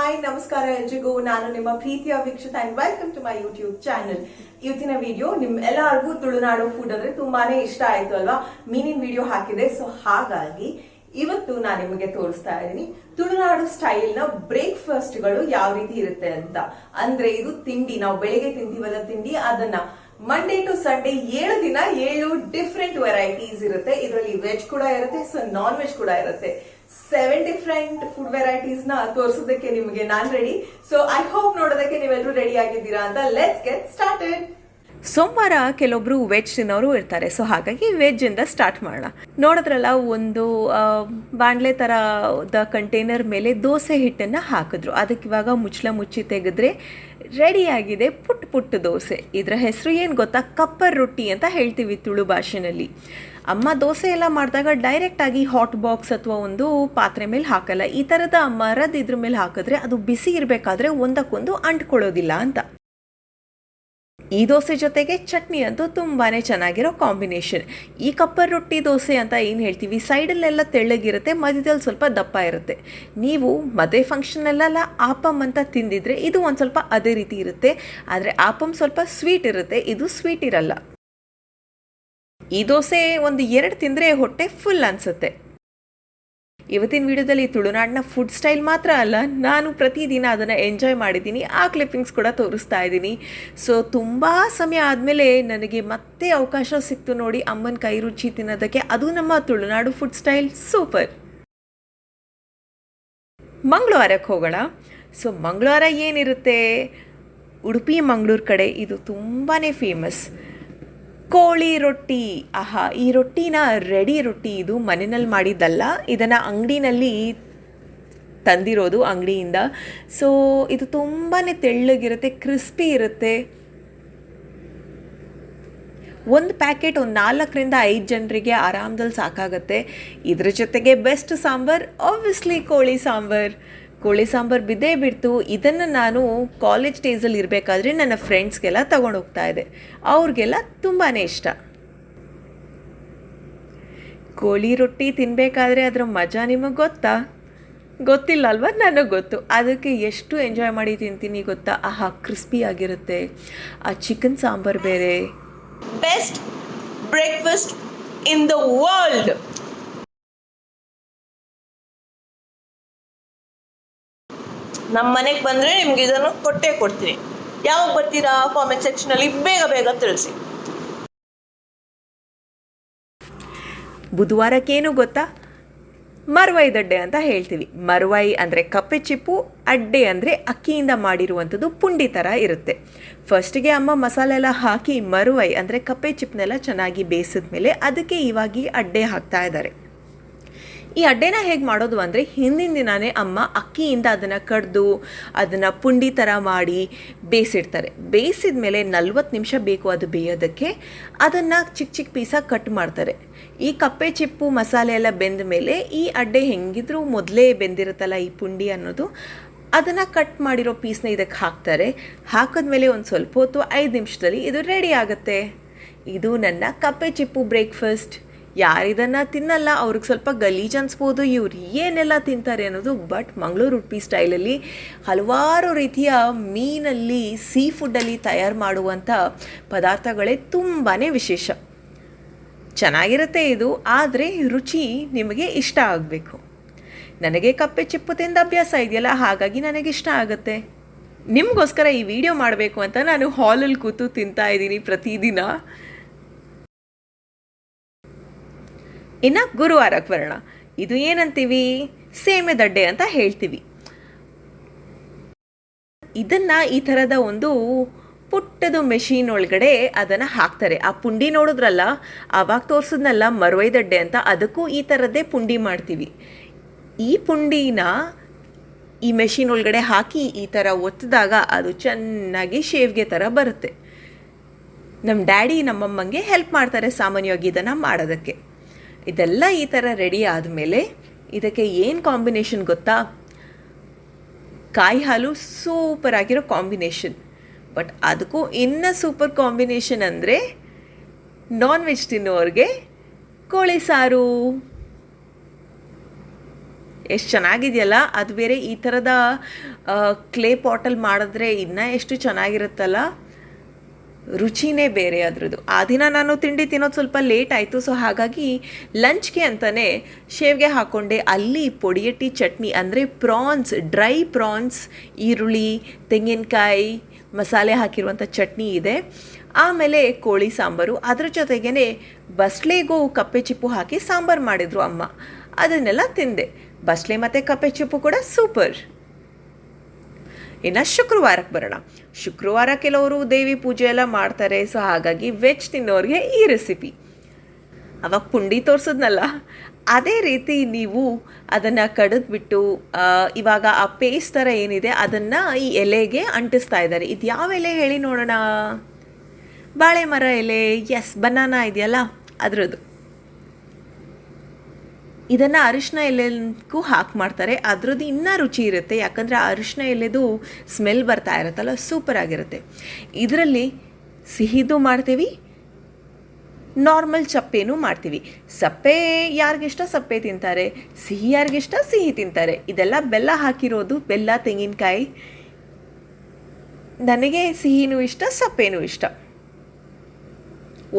Hi ನಮಸ್ಕಾರ ಎಲ್ರಿಗೂ. ನಾನು ನಿಮ್ಮ ಪ್ರೀತಿಯ ವೀಕ್ಷಕ and welcome to my YouTube channel. ಇವತ್ತಿನ ವಿಡಿಯೋ ನಿಮ್ ಎಲ್ಲರಿಗೂ ತುಳುನಾಡು ಫುಡ್ ಅಂದ್ರೆ ತುಂಬಾನೇ ಇಷ್ಟ ಆಯ್ತು ಅಲ್ವಾ? ಮೀನಿನ ವಿಡಿಯೋ ಹಾಕಿದೆ. ಸೊ ಹಾಗಾಗಿ ಇವತ್ತು ನಾನು ನಿಮಗೆ ತೋರಿಸ್ತಾ ಇದ್ದೀನಿ ತುಳುನಾಡು ಸ್ಟೈಲ್ ನ ಬ್ರೇಕ್ಫಾಸ್ಟ್ ಗಳು ಯಾವ ರೀತಿ ಇರುತ್ತೆ ಅಂತ. ಅಂದ್ರೆ ಇದು ತಿಂಡಿ, ನಾವು ಬೆಳಿಗ್ಗೆ ತಿಂತೀವಲ್ಲ ತಿಂಡಿ, ಅದನ್ನ ಮಂಡೇ ಟು ಸಂಡೇ 7 ದಿನ 7 ಡಿಫ್ರೆಂಟ್ ವೆರೈಟೀಸ್ ಇರುತ್ತೆ. ಇದರಲ್ಲಿ ವೆಜ್ ಕೂಡ ಇರುತ್ತೆ, ಸೊ ನಾನ್ ವೆಜ್ ಕೂಡ ಇರುತ್ತೆ. 7 ಡಿಫ್ರೆಂಟ್ ಫುಡ್ ವೆರೈಟೀಸ್ ನ ತೋರಿಸೋದಕ್ಕೆ ನಿಮಗೆ ನಾನ್ ರೆಡಿ. ಸೊ ಐ ಹೋಪ್ ನೋಡೋದಕ್ಕೆ ನೀವೆಲ್ಲರೂ ರೆಡಿ ಆಗಿದ್ದೀರಾ ಅಂತ. Let's get started. ಸೋಮವಾರ ಕೆಲವೊಬ್ರು ವೆಜ್ ತಿನ್ನೋರು ಇರ್ತಾರೆ. ಸೊ ಹಾಗಾಗಿ ವೆಜ್ ಇಂದ ಸ್ಟಾರ್ಟ್ ಮಾಡೋಣ. ನೋಡಿದ್ರಲ್ಲ, ಒಂದು ಬಾಣಲೆ ಥರದ ಕಂಟೈನರ್ ಮೇಲೆ ದೋಸೆ ಹಿಟ್ಟನ್ನು ಹಾಕಿದ್ರು. ಅದಕ್ಕೆ ಇವಾಗ ಮುಚ್ಚಿ ತೆಗೆದ್ರೆ ರೆಡಿಯಾಗಿದೆ ಪುಟ್ಟ ಪುಟ್ಟ ದೋಸೆ. ಇದರ ಹೆಸರು ಏನು ಗೊತ್ತಾ? ಕಪ್ಪರ್ ರೊಟ್ಟಿ ಅಂತ ಹೇಳ್ತೀವಿ ತುಳು ಭಾಷೆನಲ್ಲಿ. ಅಮ್ಮ ದೋಸೆ ಎಲ್ಲ ಮಾಡಿದಾಗ ಡೈರೆಕ್ಟಾಗಿ ಹಾಟ್ ಬಾಕ್ಸ್ ಅಥವಾ ಒಂದು ಪಾತ್ರೆ ಮೇಲೆ ಹಾಕಲ್ಲ. ಈ ಥರದ ಮರದ ಇದ್ರ ಮೇಲೆ ಹಾಕಿದ್ರೆ ಅದು ಬಿಸಿ ಇರಬೇಕಾದ್ರೆ ಒಂದಕ್ಕೊಂದು ಅಂಟ್ಕೊಳ್ಳೋದಿಲ್ಲ ಅಂತ. ಈ ದೋಸೆ ಜೊತೆಗೆ ಚಟ್ನಿ ಅಂತೂ ತುಂಬಾ ಚೆನ್ನಾಗಿರೋ ಕಾಂಬಿನೇಷನ್. ಈ ಕಪ್ಪರ್ ರೊಟ್ಟಿ ದೋಸೆ ಅಂತ ಏನು ಹೇಳ್ತೀವಿ, ಸೈಡಲ್ಲೆಲ್ಲ ತೆಳ್ಳಗಿರುತ್ತೆ, ಮಧ್ಯದಲ್ಲಿ ಸ್ವಲ್ಪ ದಪ್ಪ ಇರುತ್ತೆ. ನೀವು ಮದುವೆ ಫಂಕ್ಷನಲ್ಲೆಲ್ಲ ಆಪಮ್ ಅಂತ ತಿಂದಿದ್ರೆ ಇದು ಒಂದು ಸ್ವಲ್ಪ ಅದೇ ರೀತಿ ಇರುತ್ತೆ. ಆದರೆ ಆಪಮ್ ಸ್ವಲ್ಪ ಸ್ವೀಟ್ ಇರುತ್ತೆ, ಇದು ಸ್ವೀಟ್ ಇರಲ್ಲ. ಈ ದೋಸೆ ಒಂದು 2 ತಿಂದರೆ ಹೊಟ್ಟೆ ಫುಲ್ ಅನಿಸುತ್ತೆ. ಇವತ್ತಿನ ವಿಡಿಯೋದಲ್ಲಿ ತುಳುನಾಡಿನ ಫುಡ್ ಸ್ಟೈಲ್ ಮಾತ್ರ ಅಲ್ಲ, ನಾನು ಪ್ರತಿದಿನ ಅದನ್ನು ಎಂಜಾಯ್ ಮಾಡಿದ್ದೀನಿ. ಆ ಕ್ಲಿಪ್ಪಿಂಗ್ಸ್ ಕೂಡ ತೋರಿಸ್ತಾ ಇದ್ದೀನಿ. ಸೊ ತುಂಬ ಸಮಯ ಆದಮೇಲೆ ನನಗೆ ಮತ್ತೆ ಅವಕಾಶ ಸಿಕ್ತು ನೋಡಿ ಅಮ್ಮನ ಕೈ ರುಚಿ ತಿನ್ನೋದಕ್ಕೆ. ಅದು ನಮ್ಮ ತುಳುನಾಡು ಫುಡ್ ಸ್ಟೈಲ್ ಸೂಪರ್. ಮಂಗಳವಾರಕ್ಕೆ ಹೋಗೋಣ. ಸೊ ಮಂಗಳವಾರ ಏನಿರುತ್ತೆ, ಉಡುಪಿ ಮಂಗಳೂರು ಕಡೆ ಇದು ತುಂಬಾ ಫೇಮಸ್ ಕೋಳಿ ರೊಟ್ಟಿ. ಆಹಾ, ಈ ರೊಟ್ಟಿನ ರೆಡಿ ರೊಟ್ಟಿ, ಇದು ಮನೆಯಲ್ಲಿ ಮಾಡಿದ್ದಲ್ಲ, ಇದನ್ನು ಅಂಗಡಿನಲ್ಲಿ ತಂದಿರೋದು ಅಂಗಡಿಯಿಂದ. ಸೊ ಇದು ತುಂಬಾ ತೆಳ್ಳಗಿರುತ್ತೆ, ಕ್ರಿಸ್ಪಿ ಇರುತ್ತೆ. ಒಂದು ಪ್ಯಾಕೆಟ್ ಒಂದು 4ರಿಂದ 5 ಜನರಿಗೆ ಆರಾಮದಲ್ಲಿ ಸಾಕಾಗುತ್ತೆ. ಇದ್ರ ಜೊತೆಗೆ ಬೆಸ್ಟ್ ಸಾಂಬಾರ್ ಆಬ್ವಿಯಸ್ಲಿ ಕೋಳಿ ಸಾಂಬಾರ್ ಬಿದ್ದೇ ಬಿಡ್ತು. ಇದನ್ನು ನಾನು ಕಾಲೇಜ್ ಡೇಸಲ್ಲಿ ಇರಬೇಕಾದ್ರೆ ನನ್ನ ಫ್ರೆಂಡ್ಸ್ಗೆಲ್ಲ ತಗೊಂಡು ಹೋಗ್ತಾ ಇದ್ದೆ. ಅವ್ರಿಗೆಲ್ಲ ತುಂಬಾ ಇಷ್ಟ. ಕೋಳಿ ರೊಟ್ಟಿ ತಿನ್ನಬೇಕಾದ್ರೆ ಅದರ ಮಜಾ ನಿಮಗೆ ಗೊತ್ತಿಲ್ಲ ಅಲ್ವಾ? ನನಗೆ ಗೊತ್ತು. ಅದಕ್ಕೆ ಎಷ್ಟು ಎಂಜಾಯ್ ಮಾಡಿ ತಿಂತೀನಿ ಗೊತ್ತಾ? ಆಹಾ, ಕ್ರಿಸ್ಪಿ ಆಗಿರುತ್ತೆ. ಆ ಚಿಕನ್ ಸಾಂಬಾರ್ ಬೇರೆ. Best breakfast in the world. ನಮ್ಮ ಮನೆಗೆ ಬಂದರೆ ನಿಮ್ಗೆ ಇದನ್ನು ಕೊಡ್ತೀನಿ. ಯಾವಾಗ ಬರ್ತೀರಾ ಕಾಮೆಂಟ್ ಸೆಕ್ಷನಲ್ಲಿ ಬೇಗ ತಿಳಿಸಿ. ಬುಧವಾರಕ್ಕೇನು ಗೊತ್ತಾ? ಮರ್ವೈ ದಡ್ಡೆ ಅಂತ ಹೇಳ್ತೀವಿ. ಮರ್ವೈ ಅಂದರೆ ಕಪ್ಪೆ ಚಿಪ್ಪು, ಅಡ್ಡೆ ಅಂದರೆ ಅಕ್ಕಿಯಿಂದ ಮಾಡಿರುವಂಥದ್ದು ಪುಂಡಿ ಥರ ಇರುತ್ತೆ. ಫಸ್ಟಿಗೆ ಅಮ್ಮ ಮಸಾಲೆ ಎಲ್ಲ ಹಾಕಿ ಮರ್ವೈ ಅಂದರೆ ಕಪ್ಪೆ ಚಿಪ್ಪನ್ನೆಲ್ಲ ಚೆನ್ನಾಗಿ ಬೇಯಿಸಿದ್ಮೇಲೆ ಅದಕ್ಕೆ ಇವಾಗ ಅಡ್ಡೆ ಹಾಕ್ತಾ ಇದ್ದಾರೆ. ಈ ಅಡ್ಡೆನ ಹೇಗೆ ಮಾಡೋದು ಅಂದರೆ, ಹಿಂದಿನ ದಿನವೇ ಅಮ್ಮ ಅಕ್ಕಿಯಿಂದ ಅದನ್ನು ಕಡ್ದು ಅದನ್ನು ಪುಂಡಿ ಥರ ಮಾಡಿ ಬೇಯಿಸಿಡ್ತಾರೆ. ಬೇಯಿಸಿದ ಮೇಲೆ 40 ನಿಮಿಷ ಬೇಕು ಅದು ಬೇಯೋದಕ್ಕೆ. ಅದನ್ನು ಚಿಕ್ಕ ಪೀಸಾಗಿ ಕಟ್ ಮಾಡ್ತಾರೆ. ಈ ಕಪ್ಪೆ ಚಿಪ್ಪು ಮಸಾಲೆ ಎಲ್ಲ ಬೆಂದ ಮೇಲೆ ಈ ಅಡ್ಡೆ ಹೆಂಗಿದ್ರೂ ಮೊದಲೇ ಬೆಂದಿರುತ್ತಲ್ಲ ಈ ಪುಂಡಿ ಅನ್ನೋದು, ಅದನ್ನು ಕಟ್ ಮಾಡಿರೋ ಪೀಸ್ನ ಇದಕ್ಕೆ ಹಾಕ್ತಾರೆ. ಹಾಕಿದ್ಮೇಲೆ ಒಂದು ಸ್ವಲ್ಪ ಹೊತ್ತು 5 ನಿಮಿಷದಲ್ಲಿ ಇದು ರೆಡಿ ಆಗುತ್ತೆ. ಇದು ನನ್ನ ಕಪ್ಪೆ ಚಿಪ್ಪು ಬ್ರೇಕ್ಫಾಸ್ಟ್. ಯಾರಿದನ್ನು ತಿನ್ನಲ್ಲ ಅವ್ರಿಗೆ ಸ್ವಲ್ಪ ಗಲೀಜು ಅನಿಸ್ಬೋದು, ಇವ್ರು ಏನೆಲ್ಲ ತಿಂತಾರೆ ಅನ್ನೋದು. ಬಟ್ ಮಂಗಳೂರು ಉಡುಪಿ ಸ್ಟೈಲಲ್ಲಿ ಹಲವಾರು ರೀತಿಯ ಮೀನಲ್ಲಿ, ಸೀ ಫುಡ್ಡಲ್ಲಿ ತಯಾರು ಮಾಡುವಂಥ ಪದಾರ್ಥಗಳೇ ತುಂಬಾ ವಿಶೇಷ. ಚೆನ್ನಾಗಿರುತ್ತೆ ಇದು, ಆದರೆ ರುಚಿ ನಿಮಗೆ ಇಷ್ಟ ಆಗಬೇಕು. ನನಗೆ ಕಪ್ಪೆ ಚಿಪ್ಪು ತಿಂದ ಅಭ್ಯಾಸ ಇದೆಯಲ್ಲ, ಹಾಗಾಗಿ ನನಗಿಷ್ಟ ಆಗುತ್ತೆ. ನಿಮಗೋಸ್ಕರ ಈ ವಿಡಿಯೋ ಮಾಡಬೇಕು ಅಂತ ನಾನು ಹಾಲಲ್ಲಿ ಕೂತು ತಿಂತಾ ಇದ್ದೀನಿ ಪ್ರತಿದಿನ. ಇನ್ನು ಗುರುವಾರಕ್ಕೆ ಬರೋಣ. ಇದು ಏನಂತೀವಿ? ಸೇಮೆ ದಡ್ಡೆ ಅಂತ ಹೇಳ್ತೀವಿ. ಇದನ್ನು ಈ ಥರದ ಒಂದು ಪುಟ್ಟದು ಮೆಷಿನ್ ಒಳಗಡೆ ಅದನ್ನು ಹಾಕ್ತಾರೆ. ಆ ಪುಂಡಿ ನೋಡಿದ್ರಲ್ಲ, ಆವಾಗ ತೋರಿಸಿದ್ನಲ್ಲ ಮರ್ವೈ ದಡ್ಡೆ ಅಂತ, ಅದಕ್ಕೂ ಈ ಥರದ್ದೇ ಪುಂಡಿ ಮಾಡ್ತೀವಿ. ಈ ಪುಂಡಿನ ಈ ಮೆಷಿನ್ ಒಳಗಡೆ ಹಾಕಿ ಈ ಥರ ಒತ್ತಿದಾಗ ಅದು ಚೆನ್ನಾಗಿ ಶೇವ್ಗೆ ಥರ ಬರುತ್ತೆ. ನಮ್ಮ ಡ್ಯಾಡಿ ನಮ್ಮಮ್ಮಂಗೆ ಹೆಲ್ಪ್ ಮಾಡ್ತಾರೆ ಸಾಮಾನ್ಯವಾಗಿ ಇದನ್ನು ಮಾಡೋದಕ್ಕೆ. ಇದೆಲ್ಲ ಈ ಥರ ರೆಡಿ ಆದಮೇಲೆ ಇದಕ್ಕೆ ಏನು ಕಾಂಬಿನೇಷನ್ ಗೊತ್ತಾ? ಕಾಯಿ ಹಾಲು ಸೂಪರ್ ಆಗಿರೋ ಕಾಂಬಿನೇಷನ್. ಬಟ್ ಅದಕ್ಕೂ ಇನ್ನೂ ಸೂಪರ್ ಕಾಂಬಿನೇಷನ್ ಅಂದರೆ ನಾನ್ ವೆಜ್ ತಿನ್ನೋರಿಗೆ ಕೋಳಿ ಸಾರು. ಎಷ್ಟು ಚೆನ್ನಾಗಿದೆಯಲ್ಲ. ಅದು ಬೇರೆ ಈ ಥರದ ಕ್ಲೇ ಪಾಟಲ್ಲಿ ಮಾಡಿದ್ರೆ ಇನ್ನೂ ಎಷ್ಟು ಚೆನ್ನಾಗಿರುತ್ತಲ್ಲ, ರುಚಿನೇ ಬೇರೆ ಅದರದ್ದು. ಆ ದಿನ ನಾನು ತಿಂಡಿ ತಿನ್ನೋದು ಸ್ವಲ್ಪ ಲೇಟ್ ಆಯಿತು, ಸೊ ಹಾಗಾಗಿ ಲಂಚ್ಗೆ ಅಂತಲೇ ಶೇವಿಗೆ ಹಾಕ್ಕೊಂಡೆ. ಅಲ್ಲಿ ಪೊಡಿಯಟ್ಟಿ ಚಟ್ನಿ ಅಂದರೆ ಪ್ರಾನ್ಸ್, ಡ್ರೈ ಪ್ರಾನ್ಸ್, ಈರುಳ್ಳಿ, ತೆಂಗಿನಕಾಯಿ, ಮಸಾಲೆ ಹಾಕಿರುವಂಥ ಚಟ್ನಿ ಇದೆ. ಆಮೇಲೆ ಕೋಳಿ ಸಾಂಬಾರು, ಅದ್ರ ಜೊತೆಗೇ ಬಸ್ಲೆಗೂ ಕಪ್ಪೆ ಚಿಪ್ಪು ಹಾಕಿ ಸಾಂಬಾರು ಮಾಡಿದರು ಅಮ್ಮ. ಅದನ್ನೆಲ್ಲ ತಿಂದೆ. ಬಸ್ಲೆ ಮತ್ತು ಕಪ್ಪೆ ಚಿಪ್ಪು ಕೂಡ ಸೂಪರ್. ಇನ್ನು ಶುಕ್ರವಾರಕ್ಕೆ ಬರೋಣ. ಶುಕ್ರವಾರ ಕೆಲವರು ದೇವಿ ಪೂಜೆ ಎಲ್ಲ ಮಾಡ್ತಾರೆ, ಸೊ ಹಾಗಾಗಿ ವೆಜ್ ತಿನ್ನೋರಿಗೆ ಈ ರೆಸಿಪಿ. ಅವಾಗ ಪುಂಡಿ ತೋರಿಸಿದ್ನಲ್ಲ, ಅದೇ ರೀತಿ ನೀವು ಅದನ್ನು ಕಡಿದ್ಬಿಟ್ಟು ಇವಾಗ ಆ ಪೇಸ್ಟ್ ಥರ ಏನಿದೆ ಅದನ್ನು ಈ ಎಲೆಗೆ ಅಂಟಿಸ್ತಾ ಇದ್ದಾರೆ. ಇದು ಯಾವ ಎಲೆ ಹೇಳಿ ನೋಡೋಣ? ಬಾಳೆ ಮರ ಎಲೆ. ಎಸ್, ಬನಾನಾ ಇದೆಯಲ್ಲ ಅದರದ್ದು. ಇದನ್ನು ಅರಿಶಿನ ಎಲೆಗೂ ಹಾಕಿ ಮಾಡ್ತಾರೆ. ಅದರದ್ದು ಇನ್ನೂ ರುಚಿ ಇರುತ್ತೆ, ಯಾಕಂದರೆ ಆ ಅರಿಶಿನ ಎಲೆದು ಸ್ಮೆಲ್ ಬರ್ತಾ ಇರುತ್ತಲ್ಲ, ಸೂಪರ್ ಆಗಿರುತ್ತೆ. ಇದರಲ್ಲಿ ಸಿಹಿದು ಮಾಡ್ತೀವಿ, ನಾರ್ಮಲ್ ಚಪ್ಪೆನೂ ಮಾಡ್ತೀವಿ. ಸಪ್ಪೆ ಯಾರಿಗಿಷ್ಟ ಸಪ್ಪೆ ತಿಂತಾರೆ, ಸಿಹಿ ಯಾರಿಗಿಷ್ಟ ಸಿಹಿ ತಿಂತಾರೆ. ಇದೆಲ್ಲ ಬೆಲ್ಲ ಹಾಕಿರೋದು, ಬೆಲ್ಲ, ತೆಂಗಿನಕಾಯಿ. ನನಗೆ ಸಿಹಿನೂ ಇಷ್ಟ, ಸಪ್ಪೆನೂ ಇಷ್ಟ.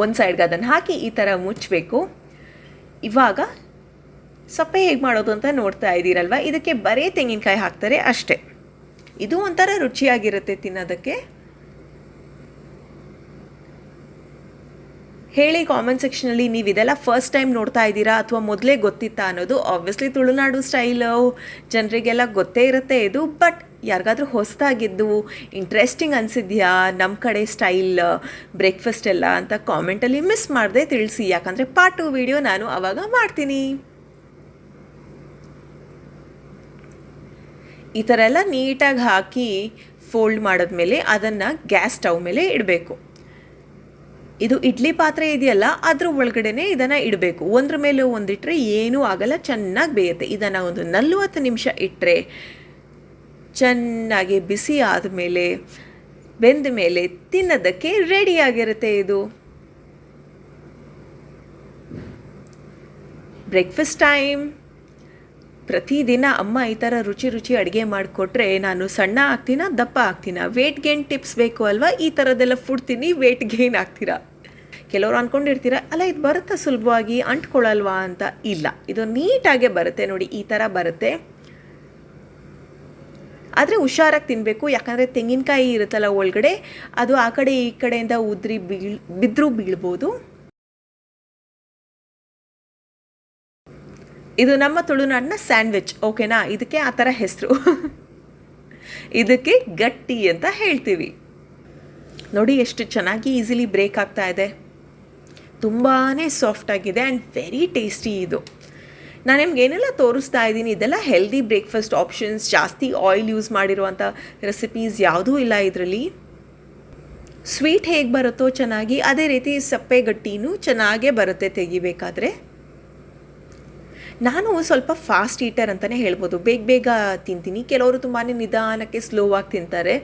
ಒಂದು ಸೈಡ್ಗೆ ಅದನ್ನು ಹಾಕಿ ಈ ಥರ ಮುಚ್ಚಬೇಕು. ಇವಾಗ ಸಪ್ಪೆ ಹೇಗೆ ಮಾಡೋದು ಅಂತ ನೋಡ್ತಾ ಇದ್ದೀರಲ್ವ. ಇದಕ್ಕೆ ಬರೀ ತೆಂಗಿನಕಾಯಿ ಹಾಕ್ತಾರೆ ಅಷ್ಟೇ. ಇದು ಒಂಥರ ರುಚಿಯಾಗಿರುತ್ತೆ ತಿನ್ನೋದಕ್ಕೆ. ಹೇಳಿ ಕಾಮೆಂಟ್ ಸೆಕ್ಷನಲ್ಲಿ, ನೀವು ಇದೆಲ್ಲ ಫಸ್ಟ್ ಟೈಮ್ ನೋಡ್ತಾ ಇದ್ದೀರಾ ಅಥವಾ ಮೊದಲೇ ಗೊತ್ತಿತ್ತಾ ಅನ್ನೋದು. ಆಬ್ವಿಯಸ್ಲಿ ತುಳುನಾಡು ಸ್ಟೈಲು ಜನರಿಗೆಲ್ಲ ಗೊತ್ತೇ ಇರುತ್ತೆ ಇದು, ಬಟ್ ಯಾರಿಗಾದ್ರೂ ಹೊಸದಾಗಿದ್ದು ಇಂಟ್ರೆಸ್ಟಿಂಗ್ ಅನಿಸಿದ್ಯಾ ನಮ್ಮ ಕಡೆ ಸ್ಟೈಲ್ ಬ್ರೇಕ್ಫಾಸ್ಟ್ ಎಲ್ಲ ಅಂತ ಕಾಮೆಂಟಲ್ಲಿ ಮಿಸ್ ಮಾಡದೆ ತಿಳಿಸಿ, ಯಾಕಂದರೆ ಪಾರ್ಟ್ 2 ವಿಡಿಯೋ ನಾನು ಆವಾಗ ಮಾಡ್ತೀನಿ. ಈ ಥರ ಎಲ್ಲ ನೀಟಾಗಿ ಹಾಕಿ ಫೋಲ್ಡ್ ಮಾಡಿದ್ಮೇಲೆ ಅದನ್ನು ಗ್ಯಾಸ್ ಸ್ಟವ್ ಮೇಲೆ ಇಡಬೇಕು. ಇದು ಇಡ್ಲಿ ಪಾತ್ರೆ ಇದೆಯಲ್ಲ, ಅದ್ರ ಒಳಗಡೆನೇ ಇದನ್ನು ಇಡಬೇಕು. ಒಂದ್ರ ಮೇಲೆ ಒಂದಿಟ್ಟರೆ ಏನೂ ಆಗಲ್ಲ, ಚೆನ್ನಾಗಿ ಬೇಯುತ್ತೆ. ಇದನ್ನು ಒಂದು 40 ನಿಮಿಷ ಇಟ್ಟರೆ ಚೆನ್ನಾಗಿ ಬಿಸಿ ಆದಮೇಲೆ, ಬೆಂದ ಮೇಲೆ ತಿನ್ನೋದಕ್ಕೆ ರೆಡಿಯಾಗಿರುತ್ತೆ. ಇದು ಬ್ರೇಕ್ಫಾಸ್ಟ್ ಟೈಮ್. ಪ್ರತಿದಿನ ಅಮ್ಮ ಈ ಥರ ರುಚಿ ರುಚಿ ಅಡುಗೆ ಮಾಡಿಕೊಟ್ರೆ ನಾನು ಸಣ್ಣ ಆಗ್ತೀನ, ದಪ್ಪ ಆಗ್ತೀನ? ವೇಟ್ ಗೇನ್ ಟಿಪ್ಸ್ ಬೇಕು ಅಲ್ವಾ? ಈ ಥರದ್ದೆಲ್ಲ ಫುಡ್ ತಿನ್ನಿ ವೇಟ್ ಗೇನ್ ಆಗ್ತೀರಾ. ಕೆಲವರು ಅಂದ್ಕೊಂಡಿರ್ತೀರ, ಅಲ್ಲ ಇದು ಬರುತ್ತಾ ಸುಲಭವಾಗಿ, ಅಂಟ್ಕೊಳ್ಳಲ್ವಾ ಅಂತ. ಇಲ್ಲ, ಇದು ನೀಟಾಗೆ ಬರುತ್ತೆ ನೋಡಿ, ಈ ಥರ ಬರುತ್ತೆ. ಆದರೆ ಹುಷಾರಾಗಿ ತಿನ್ನಬೇಕು, ಯಾಕಂದರೆ ತೆಂಗಿನಕಾಯಿ ಇರುತ್ತಲ್ಲ ಒಳಗಡೆ, ಅದು ಆ ಕಡೆ ಈ ಕಡೆಯಿಂದ ಉದ್ರಿ ಬಿದ್ದರೂ ಬೀಳ್ಬೋದು. ಇದು ನಮ್ಮ ತುಳುನಾಡಿನ ಸ್ಯಾಂಡ್ವಿಚ್, ಓಕೆನಾ? ಇದಕ್ಕೆ ಆ ಥರ ಹೆಸರು. ಇದಕ್ಕೆ ಗಟ್ಟಿ ಅಂತ ಹೇಳ್ತೀವಿ. ನೋಡಿ ಎಷ್ಟು ಚೆನ್ನಾಗಿ ಈಸಿಲಿ ಬ್ರೇಕ್ ಆಗ್ತಾ ಇದೆ. ತುಂಬಾ ಸಾಫ್ಟಾಗಿದೆ ಆ್ಯಂಡ್ ವೆರಿ ಟೇಸ್ಟಿ ಇದು. ನಾನು ನಿಮ್ಗೆ ಏನೆಲ್ಲ ತೋರಿಸ್ತಾ ಇದ್ದೀನಿ ಇದೆಲ್ಲ ಹೆಲ್ದಿ ಬ್ರೇಕ್ಫಾಸ್ಟ್ ಆಪ್ಷನ್ಸ್. ಜಾಸ್ತಿ ಆಯಿಲ್ ಯೂಸ್ ಮಾಡಿರುವಂಥ ರೆಸಿಪೀಸ್ ಯಾವುದೂ ಇಲ್ಲ ಇದರಲ್ಲಿ. ಸ್ವೀಟ್ ಹೇಗೆ ಬರುತ್ತೋ ಚೆನ್ನಾಗಿ, ಅದೇ ರೀತಿ ಸಪ್ಪೆ ಗಟ್ಟಿನೂ ಚೆನ್ನಾಗೇ ಬರುತ್ತೆ ತೆಗಿಬೇಕಾದ್ರೆ. ನಾನು ಸ್ವಲ್ಪ ಫಾಸ್ಟ್ ಈಟರ್ ಅಂತಲೇ ಹೇಳ್ಬೋದು, ಬೇಗ ಬೇಗ ತಿಂತೀನಿ. ಕೆಲವರು ತುಂಬಾ ನಿಧಾನಕ್ಕೆ ಸ್ಲೋ ಆಗಿ ತಿಂತಾರೆ.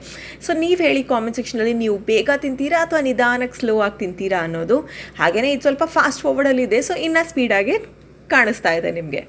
ಸೊ ನೀವು ಹೇಳಿ ಕಾಮೆಂಟ್ ಸೆಕ್ಷನಲ್ಲಿ, ನೀವು ಬೇಗ ತಿಂತೀರಾ ಅಥವಾ ನಿಧಾನಕ್ಕೆ ಸ್ಲೋ ಆಗಿ ತಿಂತೀರಾ ಅನ್ನೋದು. ಹಾಗೆಯೇ ಇದು ಸ್ವಲ್ಪ ಫಾಸ್ಟ್ ಫಾರ್ವರ್ಡಲ್ಲಿದೆ, ಸೊ ಇನ್ನೂ ಸ್ಪೀಡಾಗಿ ಕಾಣಿಸ್ತಾ ಇದೆ ನಿಮಗೆ.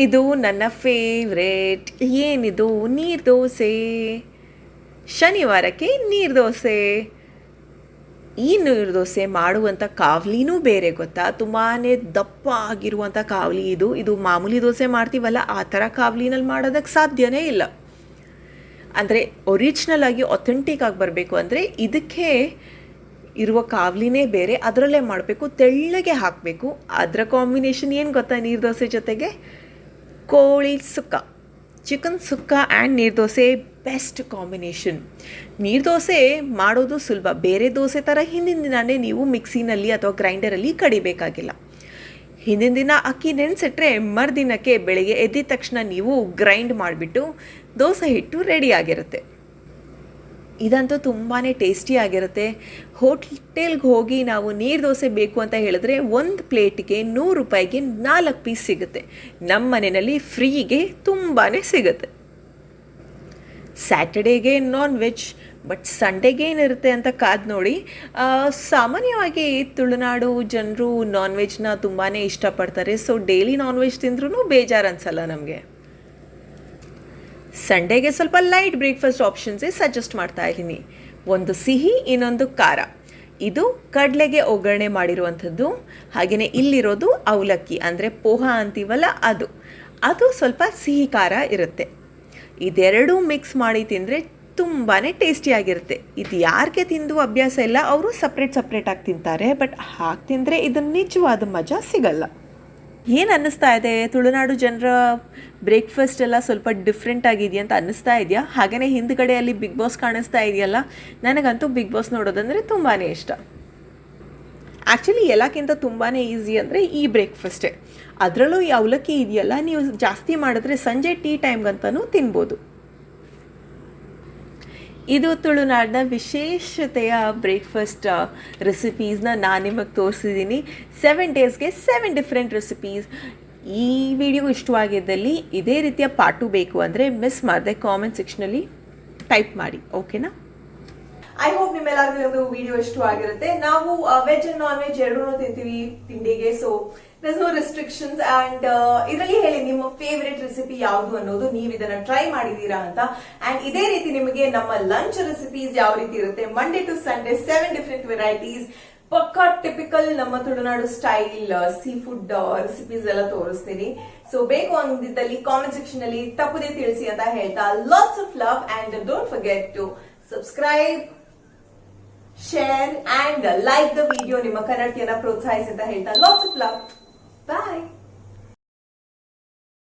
ಇದು ನನ್ನ ಫೇವ್ರೇಟ್. ಏನಿದು? ನೀರು ದೋಸೆ. ಶನಿವಾರಕ್ಕೆ ನೀರು ದೋಸೆ. ಈ ನೀರು ದೋಸೆ ಮಾಡುವಂಥ ಕಾವಲಿನೂ ಬೇರೆ ಗೊತ್ತಾ? ತುಂಬಾ ದಪ್ಪ ಆಗಿರುವಂಥ ಕಾವಲಿ ಇದು. ಇದು ಮಾಮೂಲಿ ದೋಸೆ ಮಾಡ್ತೀವಲ್ಲ ಆ ಥರ ಕಾವಲಿನಲ್ಲಿ ಮಾಡೋದಕ್ಕೆ ಸಾಧ್ಯನೇ ಇಲ್ಲ. ಅಂದರೆ ಒರಿಜಿನಲ್ ಆಗಿ ಅಥೆಂಟಿಕ್ ಆಗಿ ಬರಬೇಕು ಅಂದರೆ ಇದಕ್ಕೆ ಇರುವ ಕಾವಲಿನೇ ಬೇರೆ, ಅದರಲ್ಲೇ ಮಾಡಬೇಕು. ತೆಳ್ಳಗೆ ಹಾಕಬೇಕು. ಅದರ ಕಾಂಬಿನೇಷನ್ ಏನು ಗೊತ್ತಾ? ನೀರು ದೋಸೆ ಜೊತೆಗೆ ಕೋಳಿ ಸುಕ್ಕ. ಚಿಕನ್ ಸುಕ್ಕ ಆ್ಯಂಡ್ ನೀರು ದೋಸೆ ಬೆಸ್ಟ್ ಕಾಂಬಿನೇಷನ್. ನೀರು ದೋಸೆ ಮಾಡೋದು ಸುಲಭ. ಬೇರೆ ದೋಸೆ ಥರ ಹಿಂದಿನ ದಿನವೇ ನೀವು ಮಿಕ್ಸಿನಲ್ಲಿ ಅಥವಾ ಗ್ರೈಂಡರಲ್ಲಿ ಕಡಿಬೇಕಾಗಿಲ್ಲ. ಹಿಂದಿನ ದಿನ ಅಕ್ಕಿ ನೆನೆಸಿಟ್ರೆ ಮರುದಿನಕ್ಕೆ ಬೆಳಗ್ಗೆ ಎದ್ದಿದ ತಕ್ಷಣ ನೀವು ಗ್ರೈಂಡ್ ಮಾಡಿಬಿಟ್ಟು ದೋಸೆ ಹಿಟ್ಟು ರೆಡಿಯಾಗಿರುತ್ತೆ. ಇದಂತೂ ತುಂಬಾ ಟೇಸ್ಟಿಯಾಗಿರುತ್ತೆ. ಹೋಟೆಲ್ಗೆ ಹೋಗಿ ನಾವು ನೀರು ದೋಸೆ ಬೇಕು ಅಂತ ಹೇಳಿದ್ರೆ ಒಂದು ಪ್ಲೇಟಿಗೆ 100 ರೂಪಾಯಿಗೆ 4 ಪೀಸ್ ಸಿಗುತ್ತೆ. ನಮ್ಮ ಮನೆಯಲ್ಲಿ ಫ್ರೀಗೆ ತುಂಬಾ ಸಿಗುತ್ತೆ. ಸ್ಯಾಟರ್ಡೇಗೆ ನಾನ್ ವೆಜ್, ಬಟ್ ಸಂಡೇಗೆ ಏನಿರುತ್ತೆ ಅಂತ ಕಾದು ನೋಡಿ. ಸಾಮಾನ್ಯವಾಗಿ ತುಳುನಾಡು ಜನರು ನಾನ್ ವೆಜ್ನ ತುಂಬಾ ಇಷ್ಟಪಡ್ತಾರೆ. ಸೊ ಡೈಲಿ ನಾನ್ ವೆಜ್ ತಿಂದ್ರೂ ಬೇಜಾರು ಅನಿಸಲ್ಲ ನಮಗೆ. ಸಂಡೇಗೆ ಸ್ವಲ್ಪ ಲೈಟ್ ಬ್ರೇಕ್ಫಾಸ್ಟ್ ಆಪ್ಷನ್ಸೇ ಸಜೆಸ್ಟ್ ಮಾಡ್ತಾ ಇದ್ದೀನಿ. ಒಂದು ಸಿಹಿ, ಇನ್ನೊಂದು ಖಾರ. ಇದು ಕಡಲೆಗೆ ಒಗ್ಗರಣೆ ಮಾಡಿರುವಂಥದ್ದು. ಹಾಗೆಯೇ ಇಲ್ಲಿರೋದು ಅವಲಕ್ಕಿ ಅಂದರೆ ಪೋಹ ಅಂತೀವಲ್ಲ, ಅದು ಸ್ವಲ್ಪ ಸಿಹಿ ಖಾರ ಇರುತ್ತೆ. ಇದೆರಡೂ ಮಿಕ್ಸ್ ಮಾಡಿ ತಿಂದರೆ ತುಂಬಾ ಟೇಸ್ಟಿಯಾಗಿರುತ್ತೆ. ಇದು ಯಾರಿಗೆ ತಿಂದು ಅಭ್ಯಾಸ ಇಲ್ಲ ಅವರು ಸಪ್ರೇಟಾಗಿ ತಿಂತಾರೆ. ಬಟ್ ಹಾಗೆ ತಿಂದರೆ ಇದನ್ನು ನಿಜವಾದ ಮಜಾ ಸಿಗಲ್ಲ. ಏನು ಅನ್ನಿಸ್ತಾ ಇದೆ, ತುಳುನಾಡು ಜನರ ಬ್ರೇಕ್ಫಾಸ್ಟ್ ಎಲ್ಲ ಸ್ವಲ್ಪ ಡಿಫ್ರೆಂಟ್ ಆಗಿದೆಯಾ ಅಂತ ಅನ್ನಿಸ್ತಾ ಇದೆಯಾ? ಹಾಗೆಯೇ ಹಿಂದ್ಗಡೆಯಲ್ಲಿ ಬಿಗ್ ಬಾಸ್ ಕಾಣಿಸ್ತಾ ಇದೆಯಲ್ಲ, ನನಗಂತೂ ಬಿಗ್ ಬಾಸ್ ನೋಡೋದಂದರೆ ತುಂಬಾ ಇಷ್ಟ. ಆ್ಯಕ್ಚುಲಿ ಎಲ್ಲಕ್ಕಿಂತ ತುಂಬಾ ಈಸಿ ಅಂದರೆ ಈ ಬ್ರೇಕ್ಫಾಸ್ಟೇ. ಅದರಲ್ಲೂ ಈ ಅವಲಕ್ಕಿ ಇದೆಯಲ್ಲ, ನೀವು ಜಾಸ್ತಿ ಮಾಡಿದ್ರೆ ಸಂಜೆ ಟೀ ಟೈಮ್ಗಂತನೂ ತಿನ್ಬೋದು. ಇದು ತುಳುನಾಡಿನ ವಿಶೇಷತೆಯ ಬ್ರೇಕ್ಫಾಸ್ಟ್ ರೆಸಿಪೀಸ್ನ ನಾನು ನಿಮಗೆ ತೋರಿಸಿದ್ದೀನಿ. 7 ಡೇಸ್ಗೆ 7 ಡಿಫ್ರೆಂಟ್ ರೆಸಿಪೀಸ್. ಈ ವಿಡಿಯೋ ಇಷ್ಟವಾಗಿದ್ದಲ್ಲಿ ಇದೇ ರೀತಿಯ ಪಾರ್ಟ್ 2 ಬೇಕು ಅಂದರೆ ಮಿಸ್ ಮಾಡದೆ ಕಾಮೆಂಟ್ ಸೆಕ್ಷನಲ್ಲಿ ಟೈಪ್ ಮಾಡಿ, ಓಕೆನಾ? ಐ ಹೋಪ್ ನಿಮ್ಮೆಲ್ಲರಿಗೂ ಒಂದು ವಿಡಿಯೋ ಇಷ್ಟವಾಗಿರುತ್ತೆ. ನಾವು ವೆಜ್ ಅಂಡ್ ನಾನ್ ವೆಜ್ ಎರಡೂ ತಿಂತೀವಿ ತಿಂಡಿಗೆ. So there's no restrictions and ಇದರಲ್ಲಿ ಹೇಳಿ ನಿಮ್ಮ ಫೇವರೇಟ್ ರೆಸಿಪಿ ಯಾವುದು ಅನ್ನೋದು, ನೀವು ಇದನ್ನ ಟ್ರೈ ಮಾಡಿದೀರಾ ಅಂತ. ಅಂಡ್ ಇದೇ ರೀತಿ ನಿಮಗೆ ನಮ್ಮ ಲಂಚ್ ರೆಸಿಪೀಸ್ ಯಾವ ರೀತಿ ಇರುತ್ತೆ, Monday to Sunday 7 different varieties, ಪಕ್ಕಾ ಟಿಪಿಕಲ್ ನಮ್ಮ Tulunadu style seafood recipes ಎಲ್ಲ ತೋರಿಸ್ತೀನಿ. ಸೊ ಬೇಕು ಅಂದಿದ್ದಲ್ಲಿ ಕಾಮೆಂಟ್ ಸೆಕ್ಷನ್ ಅಲ್ಲಿ ತಪ್ಪದೇ ತಿಳಿಸಿ ಅಂತ ಹೇಳ್ತಾ, lots of love and don't forget to subscribe, share and like the video. ನಿಮ್ಮ ಕನ್ನಡತಿಯನ್ನ ಪ್ರೋತ್ಸಾಹಿಸಿ ಅಂತ ಹೇಳ್ತಾ, ಲಾಟ್ಸ್ ಆಫ್ ಲವ್. Bye.